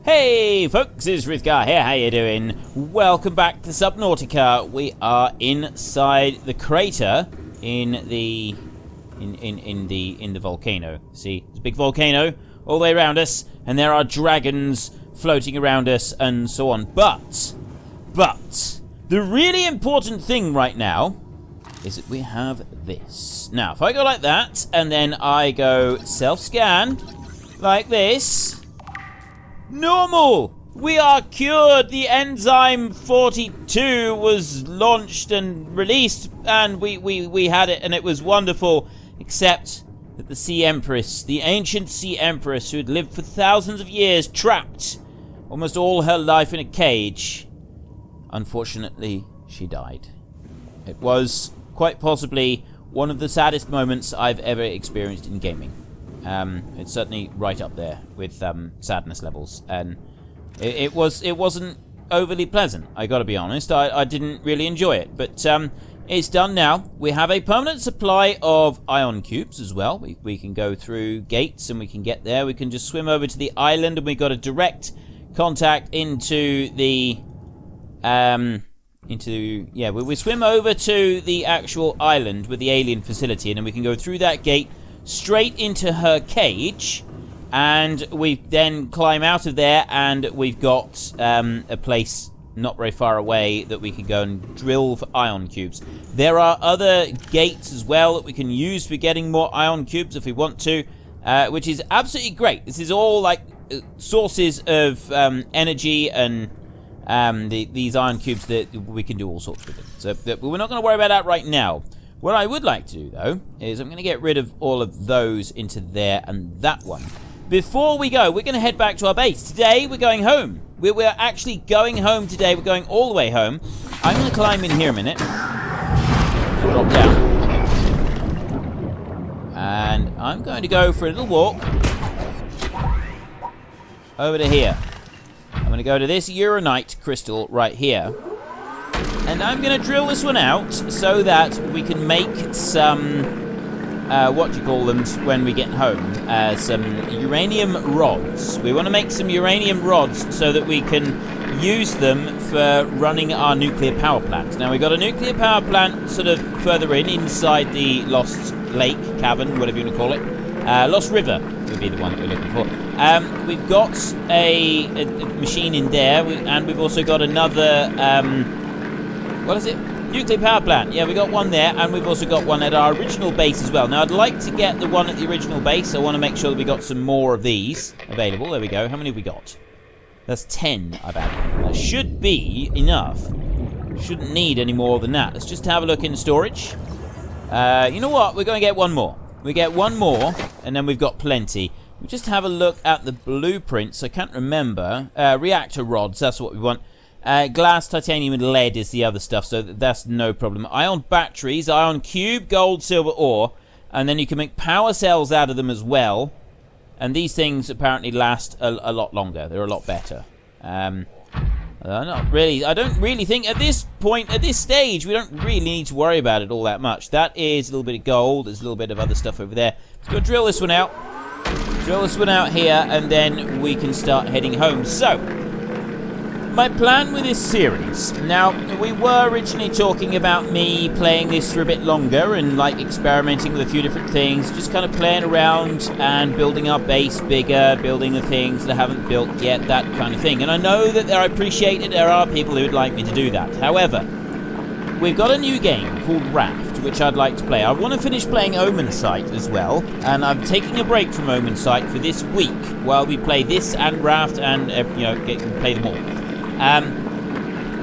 Hey folks, it's Frithgar here, how you doing? Welcome back to Subnautica. We are inside the crater in the volcano. See, there's a big volcano all the way around us, and there are dragons floating around us and so on. But the really important thing right now is that we have this. Now, if I go like that, and then I go self-scan like this. Normal! We are cured! The enzyme 42 was launched and released, and we had it, and it was wonderful. Except that the Sea Empress, the ancient Sea Empress who had lived for thousands of years, trapped almost all her life in a cage, unfortunately, she died. It was quite possibly one of the saddest moments I've ever experienced in gaming. It's certainly right up there with sadness levels, and it wasn't overly pleasant. I gotta be honest. I didn't really enjoy it, but it's done now. We have a permanent supply of ion cubes as well. We can go through gates and we can get there. We can just swim over to the island, and we got a direct contact into the we swim over to the actual island with the alien facility, and then we can go through that gate straight into her cage, and we then climb out of there, and we've got a place not very far away that we can go and drill for ion cubes. There are other gates as well that we can use for getting more ion cubes if we want to, which is absolutely great. This is all like sources of energy, and these ion cubes that we can do all sorts with them. So we're not going to worry about that right now. What I would like to do, though, is I'm going to get rid of all of those into there and that one. Before we go, we're going to head back to our base. Today, we're going home. We're actually going home today. We're going all the way home. I'm going to climb in here a minute. Drop down. And I'm going to go for a little walk over to here. I'm going to go to this uranite crystal right here. And I'm going to drill this one out so that we can make some, what do you call them when we get home? Some uranium rods. We want to make some uranium rods so that we can use them for running our nuclear power plant. Now, we've got a nuclear power plant sort of further inside the Lost Lake, cavern, whatever you want to call it. Lost River would be the one that we're looking for. We've got a machine in there, and we've also got another... what is it? Nuclear power plant. Yeah, we got one there, and we've also got one at our original base as well. Now, I'd like to get the one at the original base. I want to make sure that we got some more of these available. There we go. How many have we got? That's 10 I've added. That should be enough. Shouldn't need any more than that. Let's just have a look in storage. You know what? We're going to get one more. We get one more, and then we've got plenty. We just have a look at the blueprints. I can't remember. Reactor rods, that's what we want. Glass, titanium, and lead is the other stuff, so that's no problem. Ion batteries, ion cube, gold, silver, ore, and then you can make power cells out of them as well. And these things apparently last a lot longer. They're a lot better. Not really. I don't really think at this point, at this stage, we don't really need to worry about it all that much. That is a little bit of gold. There's a little bit of other stuff over there. Let's go drill this one out. Drill this one out here, and then we can start heading home. So, my plan with this series. Now, we were originally talking about me playing this for a bit longer and like experimenting with a few different things, just kind of playing around and building our base bigger, building the things that I haven't built yet, that kind of thing. And I know that I appreciate it. There are people who would like me to do that. However, we've got a new game called Raft, which I'd like to play. I want to finish playing Omen Sight as well, and I'm taking a break from Omen Sight for this week while we play this and Raft and, play them all.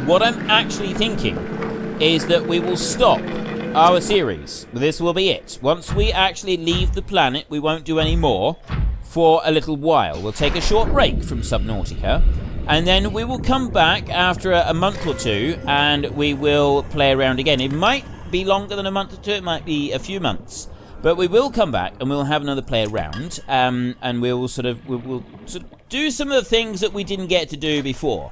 What I'm actually thinking is that we will stop our series. This will be it. Once we actually leave the planet, we won't do any more for a little while. We'll take a short break from Subnautica, and then we will come back after a month or two, and we will play around again. It might be longer than a month or two. It might be a few months. But we will come back, and we'll have another play around, and we'll sort of do some of the things that we didn't get to do before.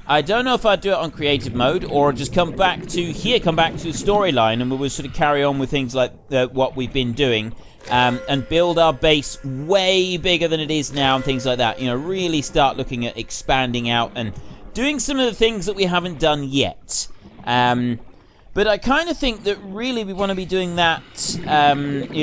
I don't know if I'd do it on creative mode or just come back to the storyline, and we will sort of carry on with things like what we've been doing and build our base way bigger than it is now and things like that. You know, really start looking at expanding out and doing some of the things that we haven't done yet. But I kind of think that really we want to be doing that, you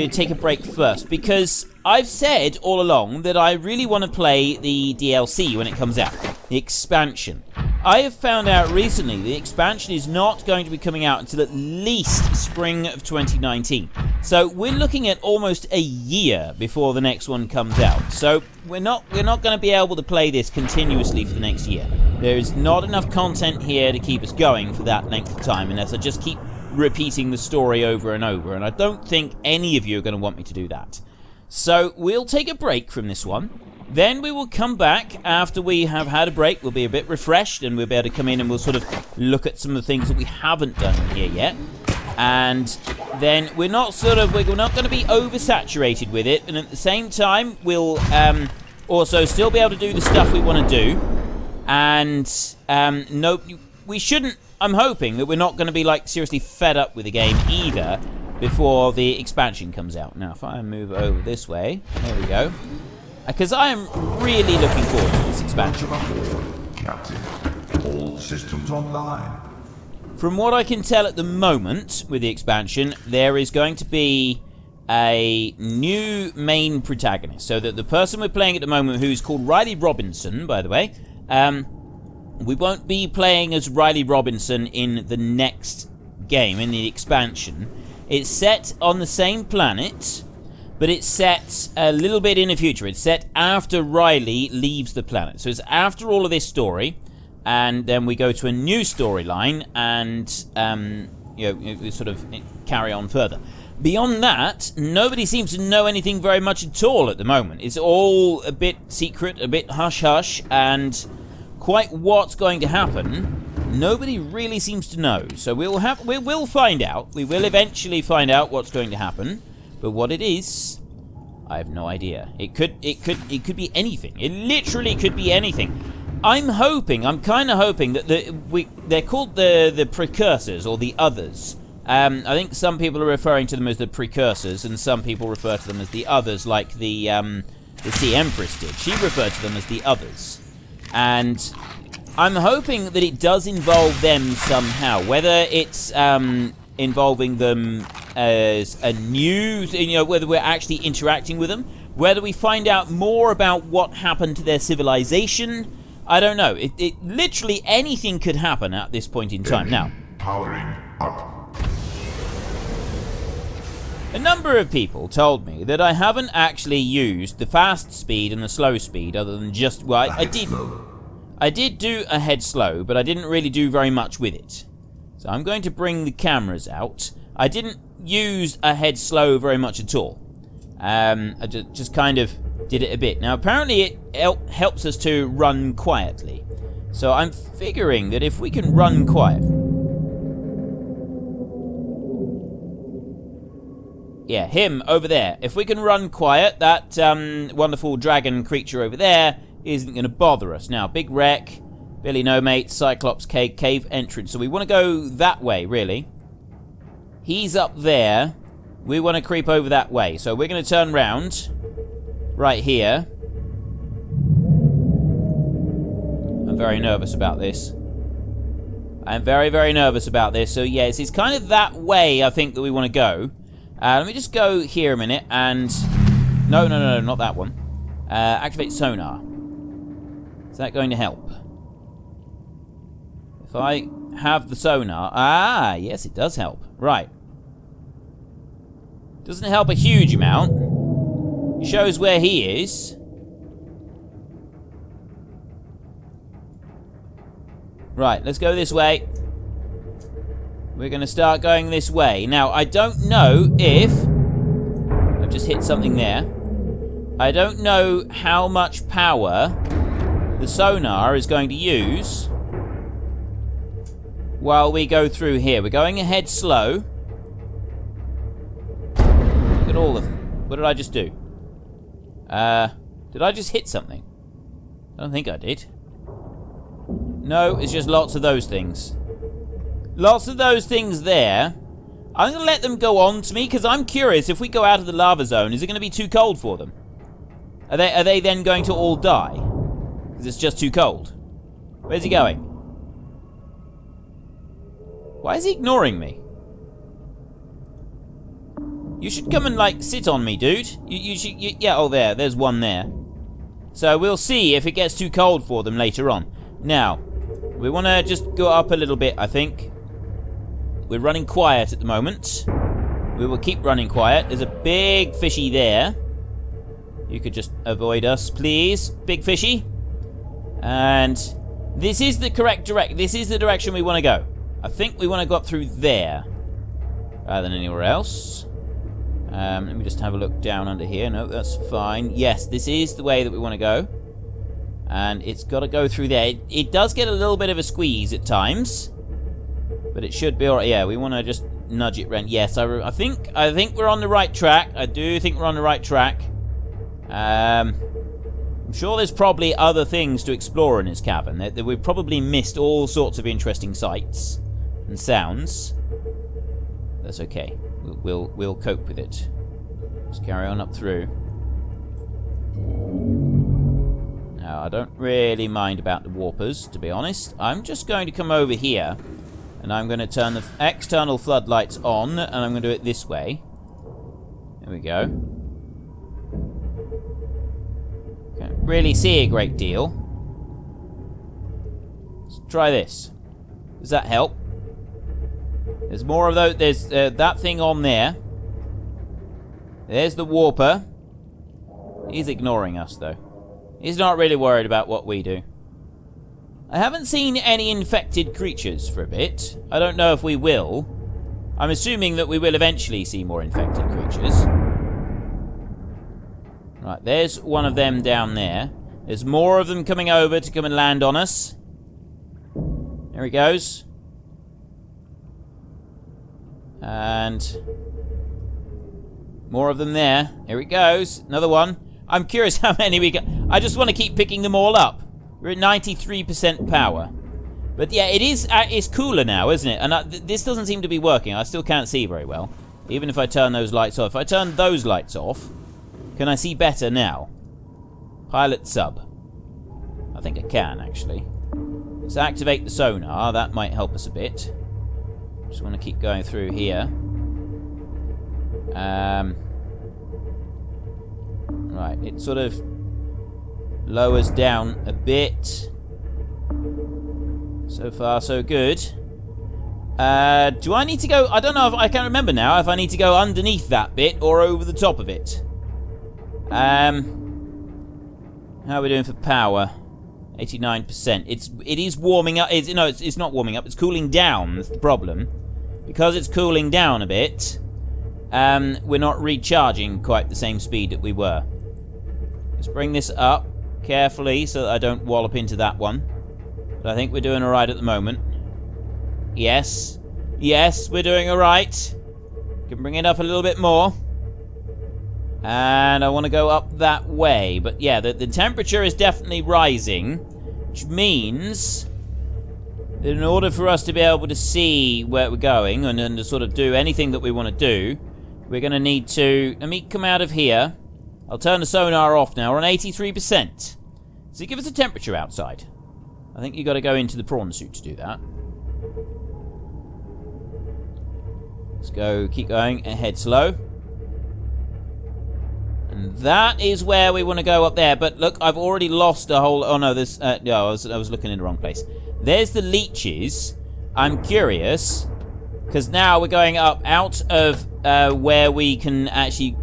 know, take a break first, because I've said all along that I really want to play the DLC when it comes out, the expansion. I have found out recently the expansion is not going to be coming out until at least spring of 2019. So we're looking at almost a year before the next one comes out. So we're not going to be able to play this continuously for the next year. There is not enough content here to keep us going for that length of time unless I just keep repeating the story over and over, and I don't think any of you are going to want me to do that. So we'll take a break from this one. Then we will come back after we have had a break. We'll be a bit refreshed and we'll be able to come in and we'll sort of look at some of the things that we haven't done here yet. And then we're not going to be oversaturated with it, and at the same time we'll also still be able to do the stuff we want to do. And no, we shouldn't. I'm hoping that we're not going to be like seriously fed up with the game either before the expansion comes out. Now, if I move over this way, there we go. Because I am really looking forward to this expansion. Captain, all systems online. From what I can tell at the moment with the expansion, there is going to be a new main protagonist. So that the person we're playing at the moment, who's called Riley Robinson, by the way, we won't be playing as Riley Robinson in the next game, in the expansion. It's set on the same planet, but it's set a little bit in the future. It's set after Riley leaves the planet. So it's after all of this story, and then we go to a new storyline, and you know, we sort of carry on further. Beyond that, nobody seems to know anything very much at all at the moment. It's all a bit secret, a bit hush-hush, and quite what's going to happen, nobody really seems to know. So we will find out. We will eventually find out what's going to happen. But what it is, I have no idea. It could be anything. It literally could be anything. I'm kind of hoping that they're called the precursors or the others. I think some people are referring to them as the precursors, and some people refer to them as the others, like the Sea Empress did. She referred to them as the others. And I'm hoping that it does involve them somehow, whether it's involving them as a new, you know, whether we're actually interacting with them, whether we find out more about what happened to their civilization. I don't know. It literally anything could happen at this point in time. Now, Powering up. a number of people told me that I haven't actually used the fast speed and the slow speed, other than just, well, I did do a head slow, but I didn't really do very much with it. So I'm going to bring the cameras out. I didn't use a head slow very much at all. I just kind of did it a bit. Now, apparently it helps us to run quietly. So I'm figuring that if we can run quiet... Yeah, him over there. If we can run quiet, that wonderful dragon creature over there isn't going to bother us. Now, big wreck, Billy No Mate, Cyclops cave entrance. So we want to go that way, really. He's up there. We want to creep over that way. So we're going to turn round right here. I'm very nervous about this. I'm very, very nervous about this. So, yes, it's kind of that way, I think, that we want to go. Let me just go here a minute and... No, not that one. Activate sonar. Is that going to help? If I have the sonar... Ah, yes, it does help. Right. Doesn't help a huge amount. It shows where he is. Right, let's go this way. We're going to start going this way. Now, I don't know if... I've just hit something there. I don't know how much power the sonar is going to use while we go through here. We're going ahead slow. Look at all of... What did I just do? Did I just hit something? I don't think I did. No, it's just lots of those things. Lots of those things there. I'm going to let them go on to me, because I'm curious, if we go out of the lava zone, is it going to be too cold for them? Are they then going to all die? Because it's just too cold. Where's he going? Why is he ignoring me? You should come and, like, sit on me, dude. You should... yeah, oh, there's one there. So we'll see if it gets too cold for them later on. Now, we want to just go up a little bit, I think. We're running quiet at the moment. We will keep running quiet. There's a big fishy there. You could just avoid us, please. Big fishy. And this is the correct direction. This is the direction we want to go. I think we want to go up through there rather than anywhere else. Let me just have a look down under here. No, that's fine. Yes, this is the way that we want to go. And it's got to go through there. It does get a little bit of a squeeze at times. But it should be alright. Yeah, we want to just nudge it around. Yes, I think we're on the right track. I do think we're on the right track. I'm sure there's probably other things to explore in this cavern. We've probably missed all sorts of interesting sights and sounds. That's okay. We'll cope with it. Just carry on up through. Now, I don't really mind about the warpers, to be honest. I'm just going to come over here, and I'm going to turn the external floodlights on, and I'm going to do it this way. There we go. Can't really see a great deal. Let's try this. Does that help? There's more of those. There's that thing on there. There's the warper. He's ignoring us, though. He's not really worried about what we do. I haven't seen any infected creatures for a bit. I don't know if we will. I'm assuming that we will eventually see more infected creatures. Right, there's one of them down there. There's more of them coming over to come and land on us. There he goes. And more of them there. Here it goes. Another one. I'm curious how many we got. I just want to keep picking them all up. We're at 93% power. But yeah, it's cooler now, isn't it? And this doesn't seem to be working. I still can't see very well. Even if I turn those lights off. If I turn those lights off, can I see better now? Pilot sub. I think I can, actually. Let's activate the sonar. That might help us a bit. Just want to keep going through here. Right, it sort of lowers down a bit. So far, so good. Do I need to go... I don't know if I can't remember now if I need to go underneath that bit or over the top of it. How are we doing for power? 89%. It is warming up. It's not warming up. It's cooling down. That's the problem. Because it's cooling down a bit, we're not recharging quite the same speed that we were. Let's bring this up carefully so that I don't wallop into that one. But I think we're doing alright at the moment. Yes. Yes, we're doing alright. Can bring it up a little bit more. And I want to go up that way. But yeah, the temperature is definitely rising. Which means that in order for us to be able to see where we're going and to sort of do anything that we want to do, we're going to need to... Let me come out of here. I'll turn the sonar off now. We're on 83%. So give us a temperature outside. I think you've got to go into the prawn suit to do that. Let's go, keep going, and head slow. And that is where we want to go up there. But look, I've already lost a whole... Oh no, this... no, I was looking in the wrong place. There's the leeches. I'm curious, because now we're going up out of where we can actually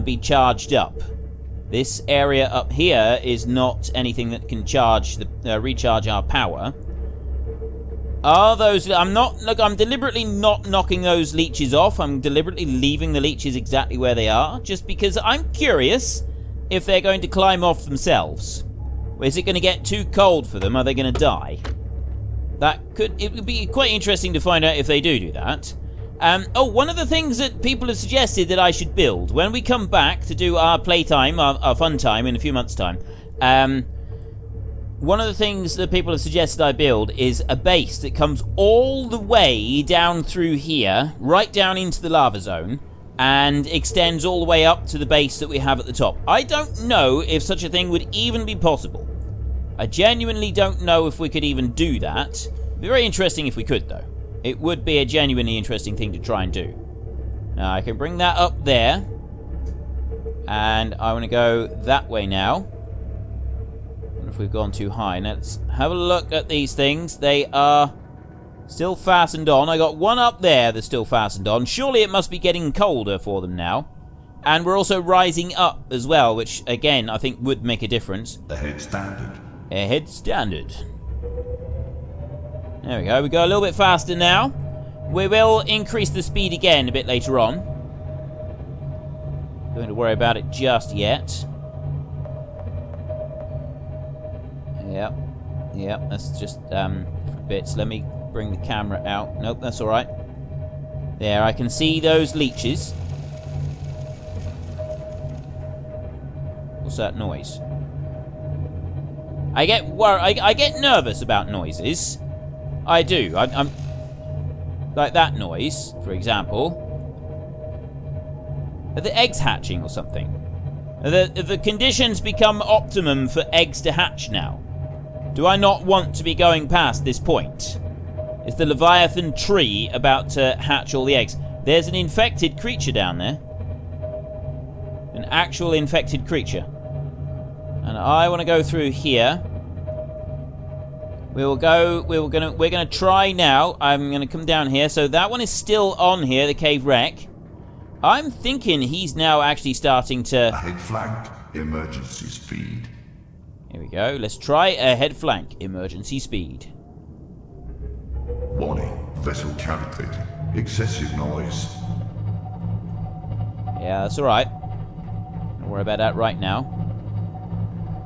be charged up. This area up here is not anything that can charge the recharge our power. Are those... I'm not... Look, I'm deliberately not knocking those leeches off. I'm deliberately leaving the leeches exactly where they are, just because I'm curious if they're going to climb off themselves. Is it going to get too cold for them? Are they going to die? It would be quite interesting to find out if they do that. Oh, one of the things that people have suggested that I should build when we come back to do our playtime, our fun time in a few months' time. one of the things that people have suggested I build is a base that comes all the way down through here, right down into the lava zone, and extends all the way up to the base that we have at the top. I don't know if such a thing would even be possible. I genuinely don't know if we could even do that. It'd be very interesting if we could, though. It would be a genuinely interesting thing to try and do. Now, I can bring that up there. And I want to go that way now. I wonder if we've gone too high. Now, let's have a look at these things. They are still fastened on. I got one up there that's still fastened on. Surely it must be getting colder for them now. And we're also rising up as well, which, again, I think would make a difference. Ahead standard. Ahead standard. There we go. We go a little bit faster now. We will increase the speed again a bit later on. Don't have to worry about it just yet. Yep. Yep, that's just different bits. Let me bring the camera out. Nope, that's alright. There, I can see those leeches. What's that noise? I get nervous about noises. I do. I'm like that noise, for example. Are the eggs hatching or something? Are the conditions become optimum for eggs to hatch now? Do I not want to be going past this point? Is the Leviathan tree about to hatch all the eggs? There's an infected creature down there. An actual infected creature. And I want to go through here. We're gonna try now. I'm gonna come down here. So that one is still on here, the cave wreck. I'm thinking he's now actually starting to... Ahead flank, emergency speed. Here we go. Let's try a head flank, emergency speed. Warning, vessel calculating. Excessive noise. Yeah, that's alright. Don't worry about that right now.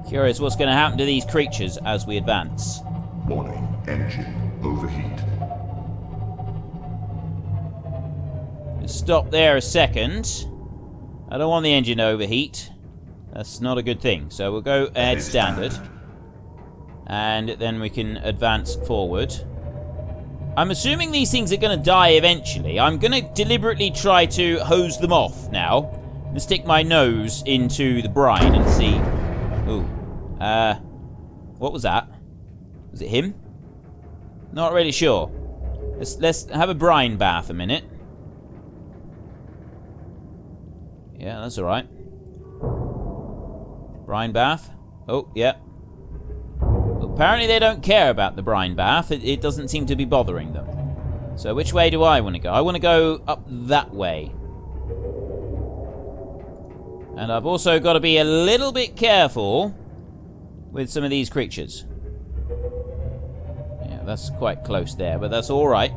Curious what's going to happen to these creatures as we advance. Warning, engine overheat. Let's stop there a second. I don't want the engine to overheat. That's not a good thing. So we'll go ahead standard. And then we can advance forward. I'm assuming these things are going to die eventually. I'm going to deliberately try to hose them off now. I'm going to stick my nose into the brine and see... Ooh. What was that? Was it him? Not really sure. Let's have a brine bath a minute. Yeah, that's alright. Brine bath. Oh, yeah. Well, apparently they don't care about the brine bath. It doesn't seem to be bothering them. So which way do I want to go? I want to go up that way. And I've also got to be a little bit careful with some of these creatures. Yeah, that's quite close there, but that's alright.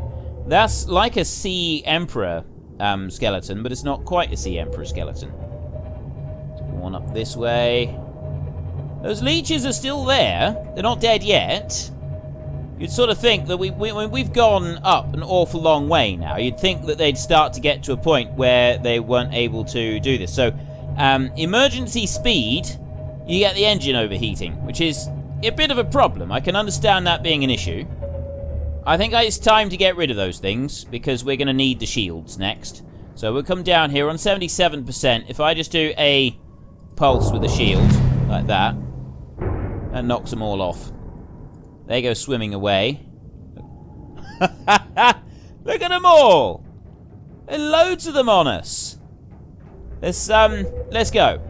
That's like a Sea Emperor skeleton, but it's not quite a Sea Emperor skeleton. One up this way. Those leeches are still there. They're not dead yet. You'd sort of think that we've gone up an awful long way now. You'd think that they'd start to get to a point where they weren't able to do this. So, emergency speed, you get the engine overheating, which is a bit of a problem. I can understand that being an issue. I think it's time to get rid of those things, because we're going to need the shields next. So we'll come down here on 77%. If I just do a pulse with a shield, like that, that knocks them all off. They go swimming away. Look at them all! There are loads of them on us. Let's go.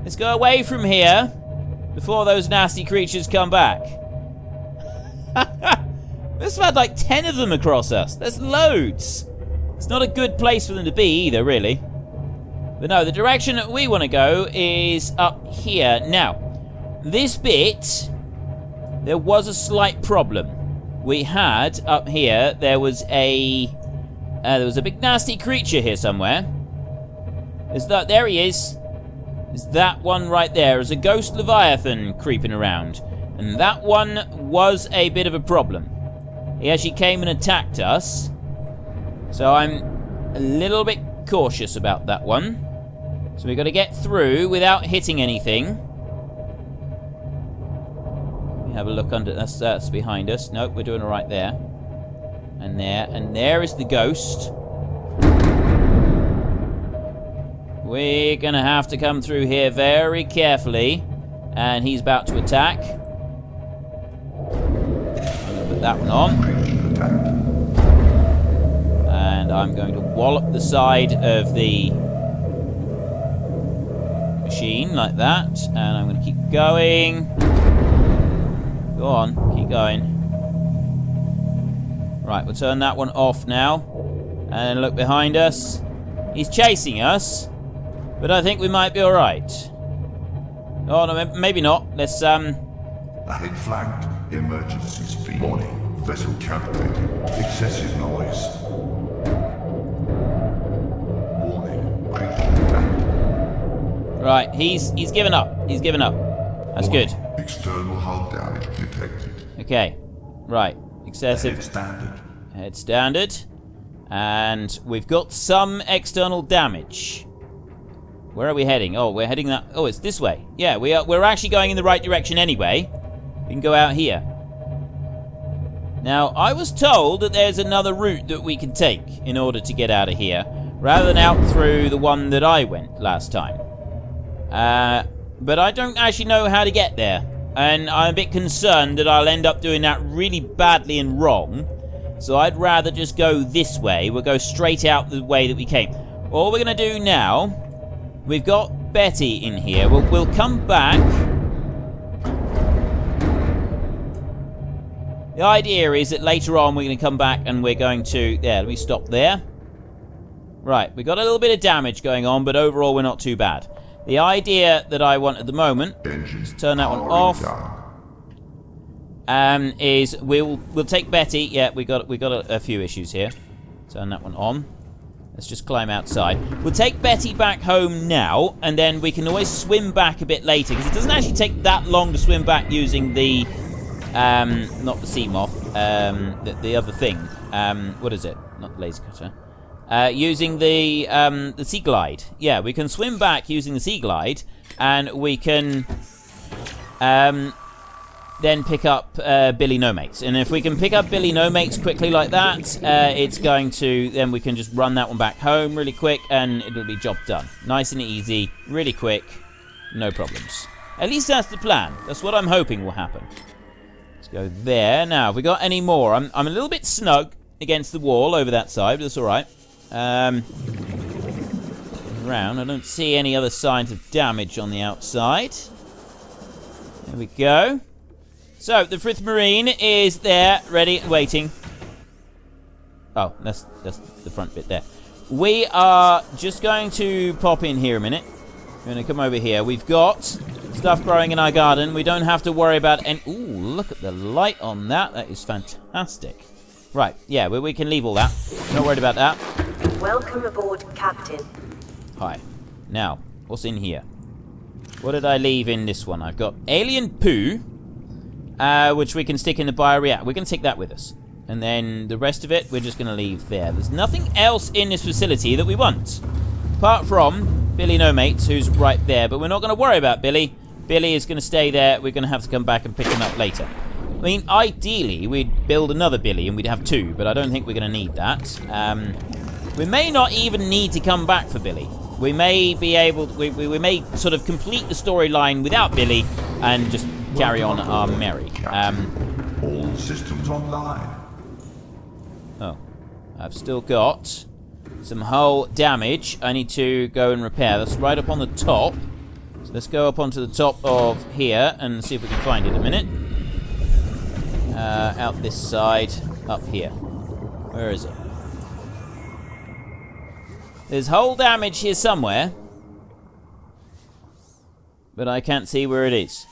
Let's go away from here before those nasty creatures come back. We've had like 10 of them across us. There's loads. It's not a good place for them to be either, really. But no, the direction that we want to go is up here. Now, this bit, there was a slight problem. We had up here, there was a big nasty creature here somewhere. There he is. There's that one right there. There's a Ghost Leviathan creeping around. And that one was a bit of a problem. He actually came and attacked us. So I'm a little bit cautious about that one. So we've got to get through without hitting anything. Have a look under. That's behind us. Nope, we're doing all right there. And there is the ghost. We're gonna have to come through here very carefully, and he's about to attack. I'm gonna put that one on, and I'm going to wallop the side of the machine like that, and I'm going to keep going. Go on, keep going. Right, we'll turn that one off now. And look behind us. He's chasing us, but I think we might be alright. Oh, no, maybe not. Let's, Ahead flagged. Emergency speed. Warning. Vessel calculating. Excessive noise. Warning. Critical attack. Right, he's given up. He's given up. That's Warning. good. External hull damage detected. Okay. Right. Excessive. Head standard. Head standard. And we've got some external damage. Where are we heading? Oh, we're heading that... Oh, it's this way. Yeah, we're actually going in the right direction anyway. We can go out here. Now, I was told that there's another route that we can take in order to get out of here, rather than out through the one that I went last time. But I don't actually know how to get there. And I'm a bit concerned that I'll end up doing that really badly and wrong. So I'd rather just go this way. We'll go straight out the way that we came. All we're going to do now... We've got Betty in here. We'll come back. The idea is that later on we're going to come back and we're going to... There, let me stop there. Right, we've got a little bit of damage going on, but overall we're not too bad. The idea that I want at the moment... Let's turn that one off. Is we'll take Betty. Yeah, we got a few issues here. Turn that one on. Let's just climb outside. We'll take Betty back home now, and then we can always swim back a bit later, because it doesn't actually take that long to swim back using the, not the sea moth, the other thing. What is it? Not the laser cutter. Using the sea glide. Yeah, we can swim back using the sea glide, and we can, then pick up Billy No Mates. And if we can pick up Billy No Mates quickly like that, it's going to... Then we can just run that one back home really quick, and it'll be job done. Nice and easy, really quick, no problems. At least that's the plan. That's what I'm hoping will happen. Let's go there. Now, have we got any more? I'm a little bit snug against the wall over that side, but that's alright. Around, I don't see any other signs of damage on the outside. There we go. So, the Frithmarine is there, ready and waiting. Oh, that's the front bit there. We are just going to pop in here a minute. We're going to come over here. We've got stuff growing in our garden. We don't have to worry about any... Ooh, look at the light on that. That is fantastic. Right, yeah, we can leave all that. Not worried about that. Welcome aboard, Captain. Hi. Now, what's in here? What did I leave in this one? I've got alien poo. Which we can stick in the bioreactor. We're going to take that with us. And then the rest of it, we're just going to leave there. There's nothing else in this facility that we want. Apart from Billy No Mates, who's right there. But we're not going to worry about Billy. Billy is going to stay there. We're going to have to come back and pick him up later. I mean, ideally, we'd build another Billy and we'd have two. But I don't think we're going to need that. We may not even need to come back for Billy. We may be able... We may sort of complete the storyline without Billy and just... carry on our merry. All systems online. Oh. I've still got some hull damage I need to go and repair. That's right up on the top. So let's go up onto the top of here and see if we can find it in a minute. Out this side, up here. Where is it? There's hull damage here somewhere. But I can't see where it is.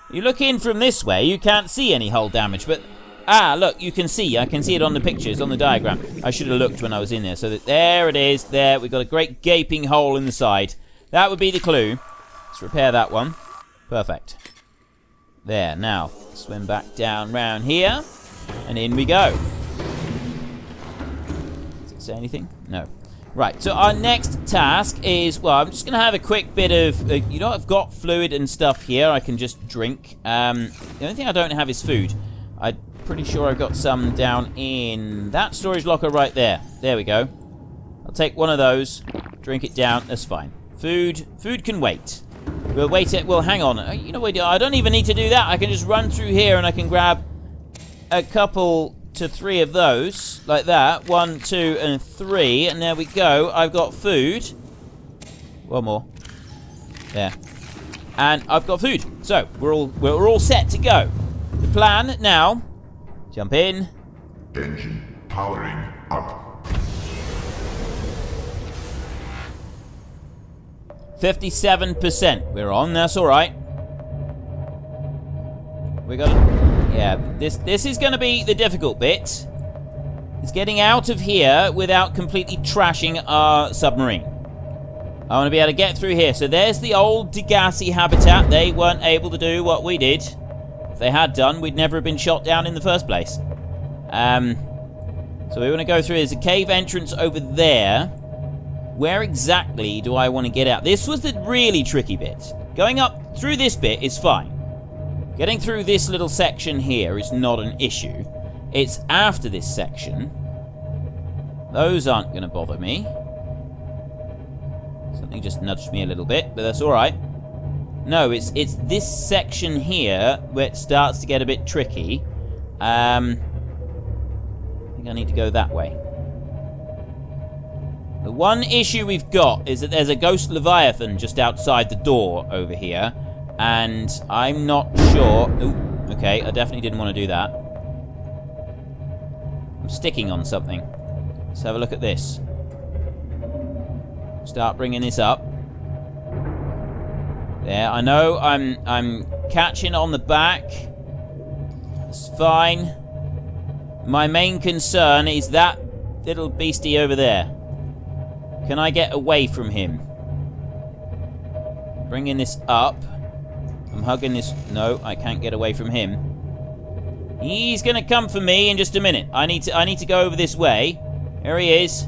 You look in from this way, you can't see any hull damage, but... Ah, look, you can see. I can see it on the pictures, on the diagram. I should have looked when I was in there. So that there it is, there. We've got a great gaping hole in the side. That would be the clue. Let's repair that one. Perfect. There, now, swim back down round here. And in we go. Does it say anything? No. Right, so our next task is, well, I'm just going to have a quick bit of, you know, I've got fluid and stuff here I can just drink. The only thing I don't have is food. I'm pretty sure I've got some down in that storage locker right there. There we go. I'll take one of those, drink it down, that's fine. Food can wait. We'll wait it, well, hang on. You know what, I don't even need to do that. I can just run through here and I can grab a couple to 3 of those, like that. 1, 2, and 3, and there we go. I've got food. One more. There. And I've got food. So, we're all set to go. The plan now, jump in. Engine powering up. 57% we're on, that's alright. We're gonna... Yeah, this is going to be the difficult bit. It's getting out of here without completely trashing our submarine. I want to be able to get through here. So there's the old Degassi habitat. They weren't able to do what we did. If they had done, we'd never have been shot down in the first place. So we want to go through. There's a cave entrance over there. Where exactly do I want to get out? This was the really tricky bit. Going up through this bit is fine. Getting through this little section here is not an issue. It's after this section. Those aren't going to bother me. Something just nudged me a little bit, but that's alright. No, it's this section here where it starts to get a bit tricky. I think I need to go that way. The one issue we've got is that there's a Ghost Leviathan just outside the door over here. And I'm not sure... Ooh, okay, I definitely didn't want to do that. I'm sticking on something. Let's have a look at this. Start bringing this up. There, I know I'm catching on the back. It's fine. My main concern is that little beastie over there. Can I get away from him? Bringing this up. I'm hugging this... No, I can't get away from him. He's gonna come for me in just a minute. I need to go over this way. There he is.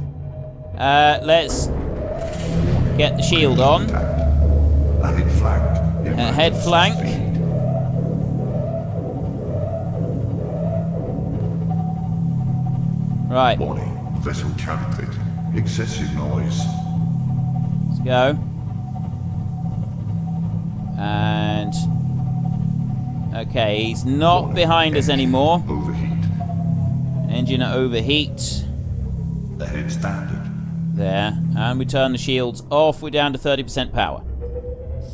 Let's get the shield on. Head flank. Right. Warning. Vessel counterfeit. Excessive noise. Let's go. And... Okay, he's not behind us anymore. Overheat. Engine overheat. Ahead standard. There. And we turn the shields off. We're down to 30% power.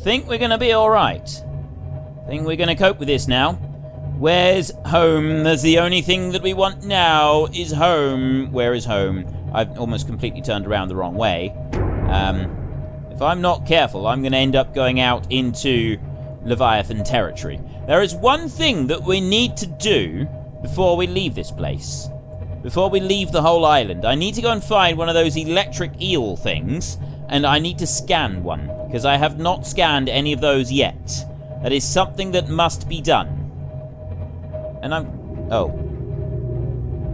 Think we're going to be alright. Think we're going to cope with this now. Where's home? That's the only thing that we want now is home. Where is home? I've almost completely turned around the wrong way. If I'm not careful, I'm going to end up going out into Leviathan territory. There is one thing that we need to do before we leave this place. Before we leave the whole island. I need to go and find one of those electric eel things, and I need to scan one, because I have not scanned any of those yet. That is something that must be done. And I'm... Oh.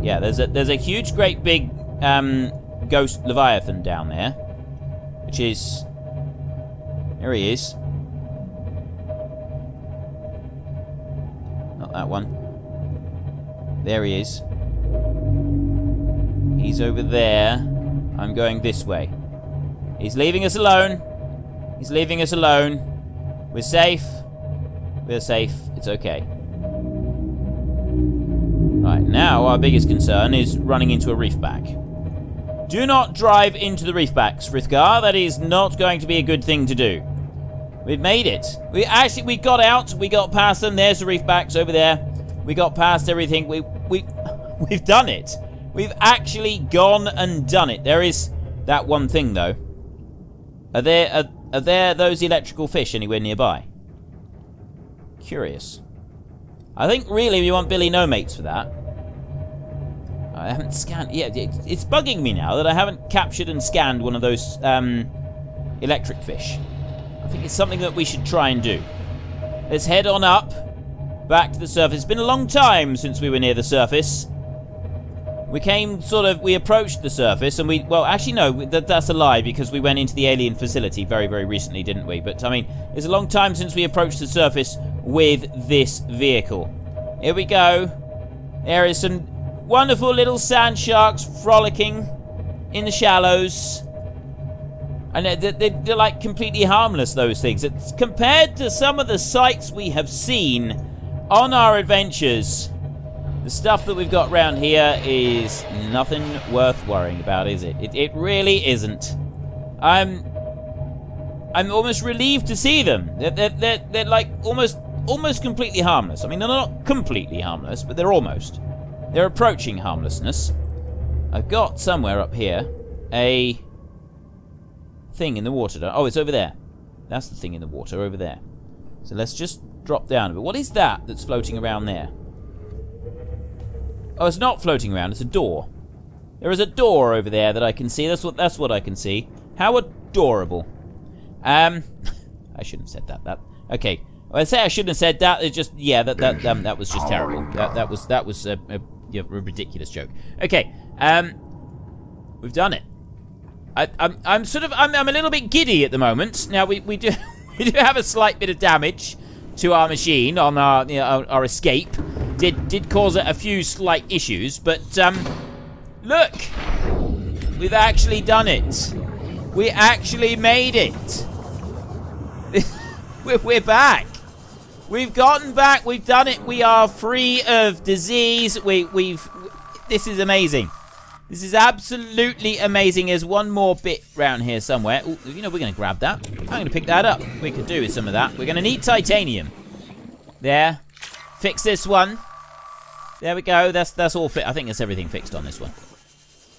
Yeah, there's a huge, great big Ghost Leviathan down there. Which is... There he is. Not that one. There he is. He's over there. I'm going this way. He's leaving us alone. He's leaving us alone. We're safe. We're safe. It's okay. Right, now our biggest concern is running into a reef back. Do not drive into the reef backs, Frithgar. That is not going to be a good thing to do. We've made it. We got out. We got past them. There's the reef backs over there. We got past everything. We've done it. We've actually gone and done it. There is that one thing, though. Are there those electrical fish anywhere nearby? Curious. I think really we want Billy No Mates for that. I haven't scanned... Yeah, it's bugging me now that I haven't captured and scanned one of those electric fish. I think it's something that we should try and do. Let's head on up. Back to the surface. It's been a long time since we were near the surface. We came we approached the surface and well, actually no, that's a lie because we went into the alien facility very, very recently, didn't we? But, I mean, it's a long time since we approached the surface with this vehicle. Here we go. There is some wonderful little sand sharks frolicking in the shallows. And they're like completely harmless, those things. It's compared to some of the sights we have seen on our adventures. The stuff that we've got around here is nothing worth worrying about, is it? It really isn't. I'm almost relieved to see them. They're like almost completely harmless. I mean, they're not completely harmless, but they're almost. They're approaching harmlessness. I've got somewhere up here a thing in the water. Oh, it's over there. That's the thing in the water over there. So let's just drop down a bit. What is that that's floating around there? Oh, it's not floating around. It's a door. There is a door over there that I can see. That's what I can see. How adorable. I shouldn't have said that. Okay. Well, I say I shouldn't have said that. It's just that was just terrible. That was a ridiculous joke. Okay. We've done it. I'm a little bit giddy at the moment. Now we do have a slight bit of damage to our machine on our escape. Did cause a few slight issues, but look, we've actually done it. We actually made it. We're back. We've gotten back. We've done it. We are free of disease. This is amazing. This is absolutely amazing. There's one more bit round here somewhere. Ooh, we're going to grab that. I'm going to pick that up. We could do with some of that. We're going to need titanium. There. Fix this one. There we go. That's all fit. I think that's everything fixed on this one.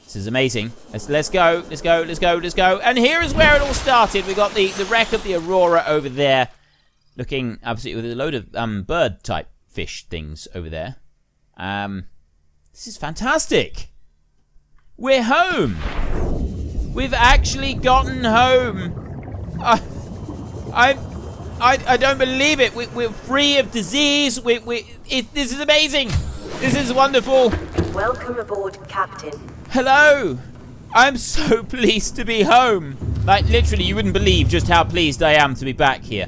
This is amazing. Let's go. Let's go. Let's go. Let's go. And here is where it all started. We got the wreck of the Aurora over there, looking absolutely with a load of bird type fish things over there. This is fantastic. We're home. We've actually gotten home. I don't believe it. We're free of disease. This is amazing. This is wonderful. Welcome aboard, Captain. Hello. I'm so pleased to be home. Like, literally, you wouldn't believe just how pleased I am to be back here.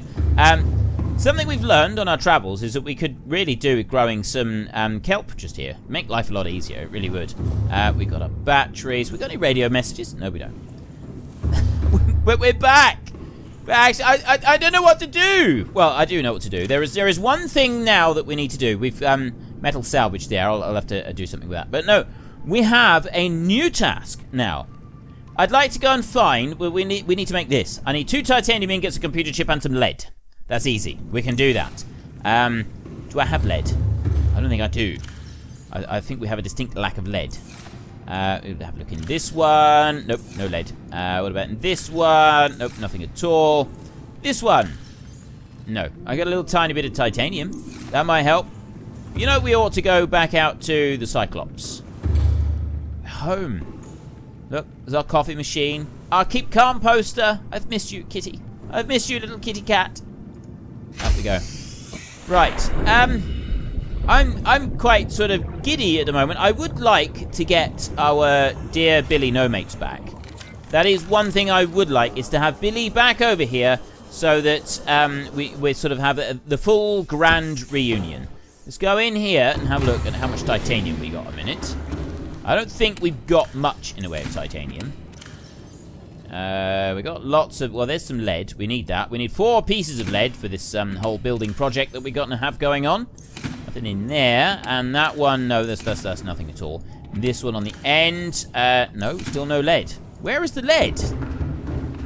Something we've learned on our travels is that we could really do with growing some kelp just here. Make life a lot easier. It really would. We got our batteries. We got any radio messages? No, we don't. We're back. Actually, I don't know what to do. Well, I do know what to do. There is one thing now that we need to do. We've metal salvage there. I'll have to do something with that. But no, we have a new task now. I'd like to go and find. Well, we need to make this. I need 2 titanium ingots, a computer chip, and some lead. That's easy. We can do that. Do I have lead? I don't think I do. I think we have a distinct lack of lead. We'll have a look in this one. Nope, no lead. What about in this one? Nope, nothing at all. This one. No. I got a little tiny bit of titanium. That might help. You know, we ought to go back out to the Cyclops. Home. Look, there's our coffee machine. Our Keep Calm poster. I've missed you, kitty. I've missed you, little kitty cat. Out we go. Right. I'm quite sort of giddy at the moment. I would like to get our dear Billy No Mates back. That is one thing I would like, is to have Billy back over here so that we sort of have the full grand reunion. Let's go in here and have a look at how much titanium we got a minute. I don't think we've got much in the way of titanium. We got lots of... Well, there's some lead. We need that. We need 4 pieces of lead for this whole building project that we're going to have going on. Nothing in there. And that one... No, that's nothing at all. This one on the end... no, still no lead. Where is the lead?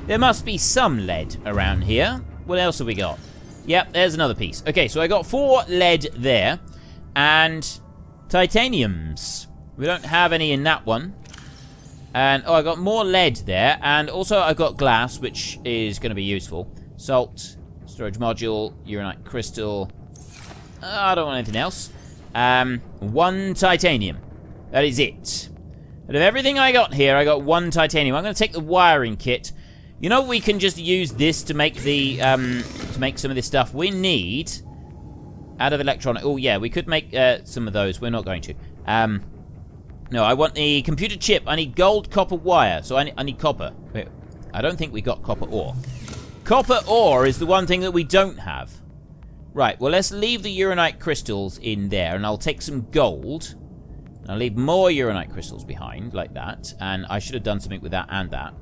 There must be some lead around here. What else have we got? Yep, there's another piece. Okay, so I got 4 lead there. And titaniums. We don't have any in that one. And, oh, I got more lead there. And also I got glass, which is going to be useful. Salt, storage module, uranite crystal. I don't want anything else. 1 titanium. That is it. Out of everything I got here, I got 1 titanium. I'm going to take the wiring kit. You know, we can just use this to make the, to make some of this stuff. We need, out of electronic, oh yeah, we could make some of those. We're not going to. No, I want the computer chip. I need gold, copper, wire. So I need copper. Wait, I don't think we got copper ore. Copper ore is the one thing that we don't have. Right, well, let's leave the uranite crystals in there, and I'll take some gold. I'll leave more uranite crystals behind, like that. And I should have done something with that and that.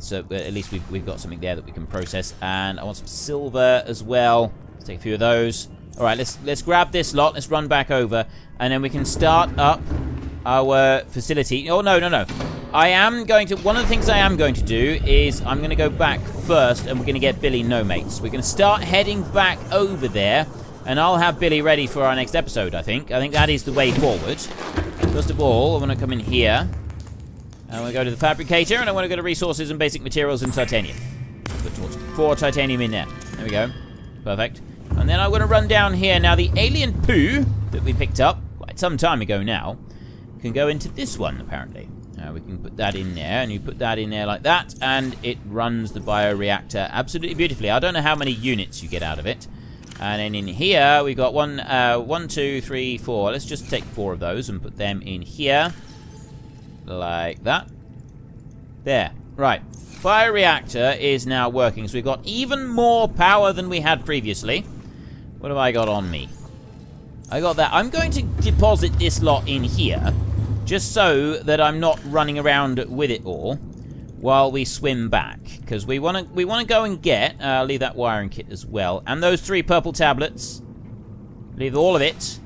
So at least we've got something there that we can process. And I want some silver as well. Let's take a few of those. Alright, let's grab this lot. Let's run back over. And then we can start up our facility. Oh, no. I am going to... One of the things I am going to do is I'm going to go back first and we're going to get Billy no mates. We're going to start heading back over there. And I'll have Billy ready for our next episode, I think. I think that is the way forward. First of all, I want to come in here. I want to go to the fabricator, and I want to go to resources and basic materials and titanium. Put 4 titanium in there. There we go. Perfect. And then I'm going to run down here. Now, the alien poo that we picked up quite some time ago now can go into this one, apparently. We can put that in there, and you put that in there like that, and it runs the bioreactor absolutely beautifully. I don't know how many units you get out of it. And then in here, we've got 1, 2, 3, 4. Let's just take 4 of those and put them in here. Like that. There. Right. Bioreactor is now working. So we've got even more power than we had previously. What have I got on me? I got that. I'm going to deposit this lot in here. Just so that I'm not running around with it all while we swim back. Because we want to go and get... leave that wiring kit as well. And those 3 purple tablets. Leave all of it.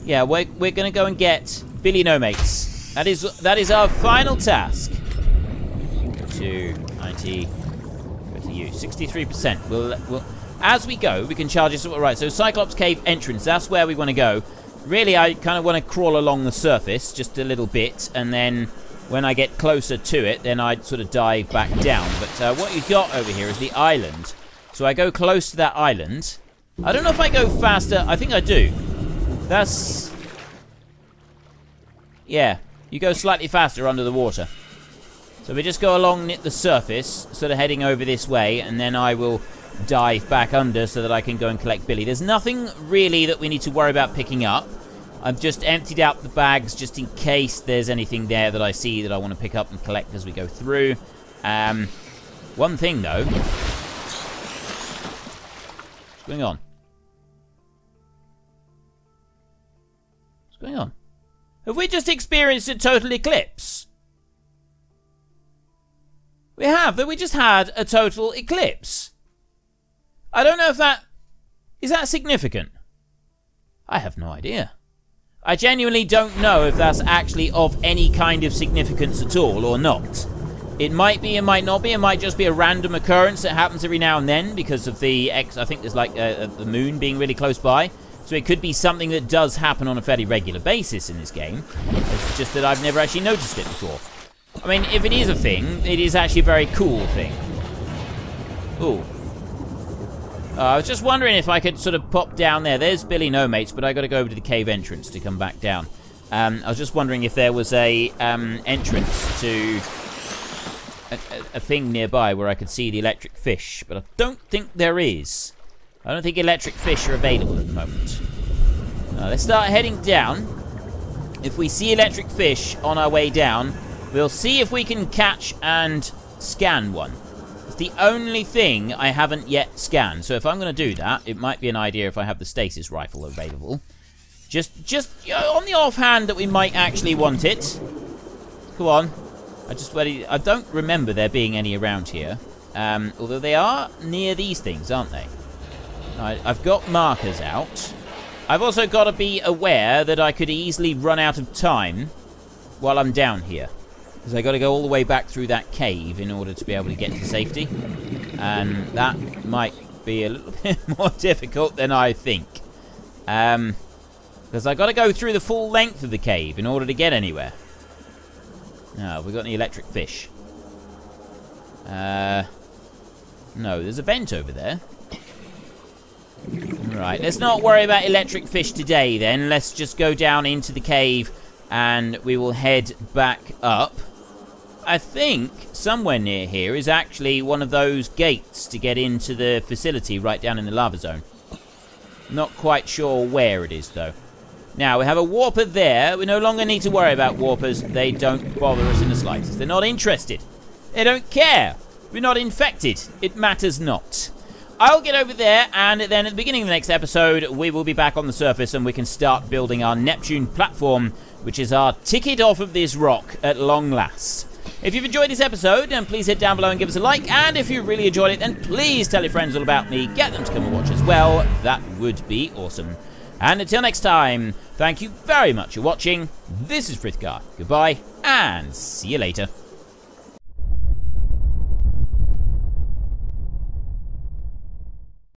Yeah, we're going to go and get Billy no mates. That is our final task. Go to 90. Go to you. 63%. We'll as we go, we can charge this. Right, so Cyclops Cave entrance. That's where we want to go. Really, I kind of want to crawl along the surface just a little bit, and then when I get closer to it, then I'd sort of dive back down. But what you've got over here is the island. So I go close to that island. I don't know if I go faster. I think I do. That's... Yeah. You go slightly faster under the water. So we just go along the surface, sort of heading over this way, and then I will dive back under so that I can go and collect Billy. There's nothing really that we need to worry about picking up. I've just emptied out the bags just in case there's anything there that I see that I want to pick up and collect as we go through. One thing, though. What's going on? What's going on? Have we just experienced a total eclipse? We have. We just had a total eclipse. I don't know if that... Is that significant? I have no idea. I genuinely don't know if that's actually of any kind of significance at all or not. It might be, it might not be. It might just be a random occurrence that happens every now and then because of the... I think there's like the moon being really close by. So it could be something that does happen on a fairly regular basis in this game. It's just that I've never actually noticed it before. I mean, if it is a thing, it is actually a very cool thing. Ooh. I was just wondering if I could sort of pop down there. There's Billy no mates, but I got to go over to the cave entrance to come back down. I was just wondering if there was a entrance to a thing nearby where I could see the electric fish, but I don't think there is. I don't think electric fish are available at the moment. Let's start heading down. If we see electric fish on our way down, we'll see if we can catch and scan one. It's the only thing I haven't yet scanned. So if I'm going to do that, it might be an idea if I have the stasis rifle available. Just on the offhand that we might actually want it. Come on. I don't remember there being any around here. Although they are near these things, aren't they? I've got markers out. I've also got to be aware that I could easily run out of time while I'm down here. Because I've got to go all the way back through that cave in order to be able to get to safety. And that might be a little bit more difficult than I think. Because I've got to go through the full length of the cave in order to get anywhere. No, have we got any electric fish? No, there's a vent over there. Right, let's not worry about electric fish today then. Let's just go down into the cave and we will head back up. I think somewhere near here is actually one of those gates to get into the facility right down in the lava zone. Not quite sure where it is though. Now, we have a warper there. We no longer need to worry about warpers. They don't bother us in the slightest. They're not interested. They don't care. We're not infected. It matters not. I'll get over there, and then at the beginning of the next episode, we will be back on the surface, and we can start building our Neptune platform, which is our ticket off of this rock at long last. If you've enjoyed this episode, then please hit down below and give us a like, and if you really enjoyed it, then please tell your friends all about me. Get them to come and watch as well. That would be awesome. And until next time, thank you very much for watching. This is Frithgar. Goodbye, and see you later.